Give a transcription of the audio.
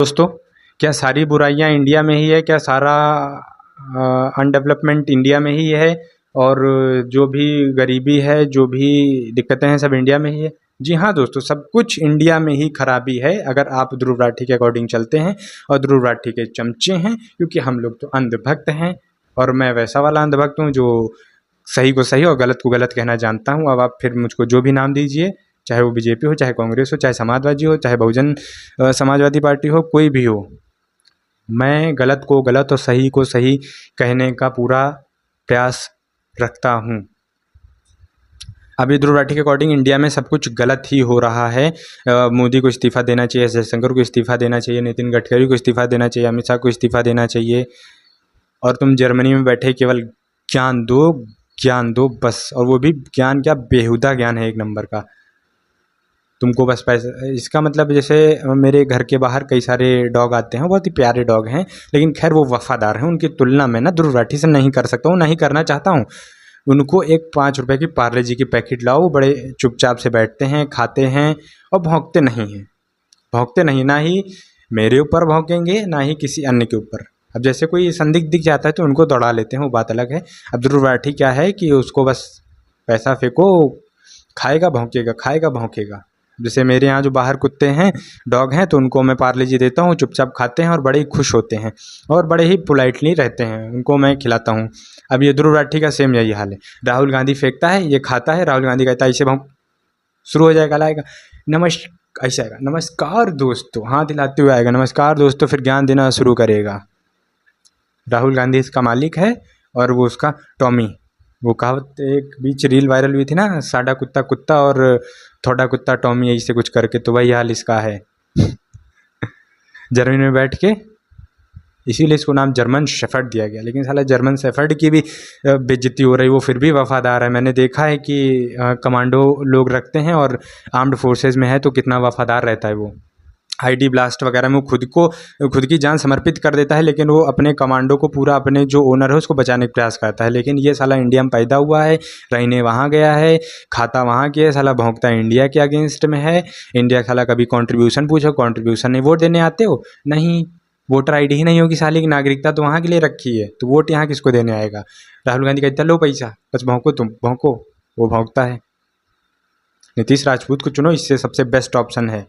दोस्तों, क्या सारी बुराइयां इंडिया में ही है? क्या सारा अनडेवलपमेंट इंडिया में ही है? और जो भी गरीबी है, जो भी दिक्कतें हैं, सब इंडिया में ही है? जी हाँ दोस्तों, सब कुछ इंडिया में ही खराबी है अगर आप ध्रुव राठी के अकॉर्डिंग चलते हैं और ध्रुव राठी के चमचे हैं, क्योंकि हम लोग तो अंधभक्त हैं और मैं वैसा वाला अंधभक्त हूँ जो सही को सही और गलत को गलत कहना जानता हूँ। अब आप फिर मुझको जो भी नाम दीजिए, चाहे वो बीजेपी हो, चाहे कांग्रेस हो, चाहे समाजवादी हो, चाहे बहुजन समाजवादी पार्टी हो, कोई भी हो, मैं गलत को गलत और सही को सही कहने का पूरा प्रयास रखता हूँ। अभी ध्रुव राठी के अकॉर्डिंग इंडिया में सब कुछ गलत ही हो रहा है। मोदी को इस्तीफ़ा देना चाहिए, जयशंकर को इस्तीफ़ा देना चाहिए, नितिन गडकरी को इस्तीफ़ा देना चाहिए, अमित शाह को इस्तीफ़ा देना चाहिए। और तुम जर्मनी में बैठे केवल ज्ञान दो बस, और वो भी ज्ञान क्या, बेहुदा ज्ञान है एक नंबर का। तुमको बस पैसा, इसका मतलब जैसे मेरे घर के बाहर कई सारे डॉग आते हैं, बहुत ही प्यारे डॉग हैं, लेकिन खैर वो वफ़ादार हैं। उनकी तुलना मैं ना ध्रुव राठी से नहीं कर सकता हूँ, ना ही करना चाहता हूँ। उनको एक 5 रुपए की पार्ले जी की पैकेट लाओ, वो बड़े चुपचाप से बैठते हैं, खाते हैं और भौंकते नहीं हैं। भौंकते नहीं, ना ही मेरे ऊपर भौंकेंगे, ना ही किसी अन्य के ऊपर। अब जैसे कोई संदिग्ध दिख जाता है तो उनको दौड़ा लेते हैं, वो बात अलग है। अब ध्रुव राठी क्या है कि उसको बस पैसा फेंको, खाएगा भौंकेगा, खाएगा भौंकेगा। जैसे मेरे यहाँ जो बाहर कुत्ते हैं, डॉग हैं, तो उनको मैं पार्ले जी देता हूँ, चुपचाप खाते हैं और बड़े ही खुश होते हैं और बड़े ही पोलाइटली रहते हैं, उनको मैं खिलाता हूँ। अब ये ध्रुव राठी का सेम यही हाल है। राहुल गांधी फेंकता है, ये खाता है, राहुल गांधी कहता है इसे भौंक, शुरू हो जाएगा, लाएगा ऐसा आएगा, नमस्कार दोस्तों, हाथ हिलाते हुए आएगा, नमस्कार दोस्तों, फिर ज्ञान देना शुरू करेगा। राहुल गांधी इसका मालिक है और वो उसका टॉमी। वो कहावत एक बीच रील वायरल हुई थी ना, साडा कुत्ता कुत्ता और थोड़ा कुत्ता टॉमी, यही से कुछ करके, तो वही हाल इसका है। जर्मनी में बैठ के, इसीलिए इसको नाम जर्मन शेफर्ड दिया गया, लेकिन साला जर्मन शेफर्ड की भी बेइज्जती हो रही, वो फिर भी वफ़ादार है। मैंने देखा है कि कमांडो लोग रखते हैं और आर्म्ड फोर्सेस में है तो कितना वफ़ादार रहता है वो। आईडी ब्लास्ट वगैरह में वो खुद की जान समर्पित कर देता है, लेकिन वो अपने कमांडो को पूरा, अपने जो ओनर है उसको बचाने का प्रयास करता है। लेकिन ये साला इंडिया में पैदा हुआ है, रहने वहाँ गया है, खाता वहाँ के है, साला भौंकता है इंडिया के अगेंस्ट में है। इंडिया साला कभी कंट्रीब्यूशन पूछो, कंट्रीब्यूशन नहीं। वोट देने आते हो? नहीं, वोटर आईडी ही नहीं होगी साले की, नागरिकता तो वहाँ के लिए रखी है, तो वोट यहाँ किसको देने आएगा? राहुल गांधी कहता है लो पैसा, बस भौंको, तुम भौंको, वो भौंकता है। नीतीश राजपूत को चुनो, इससे सबसे बेस्ट ऑप्शन है।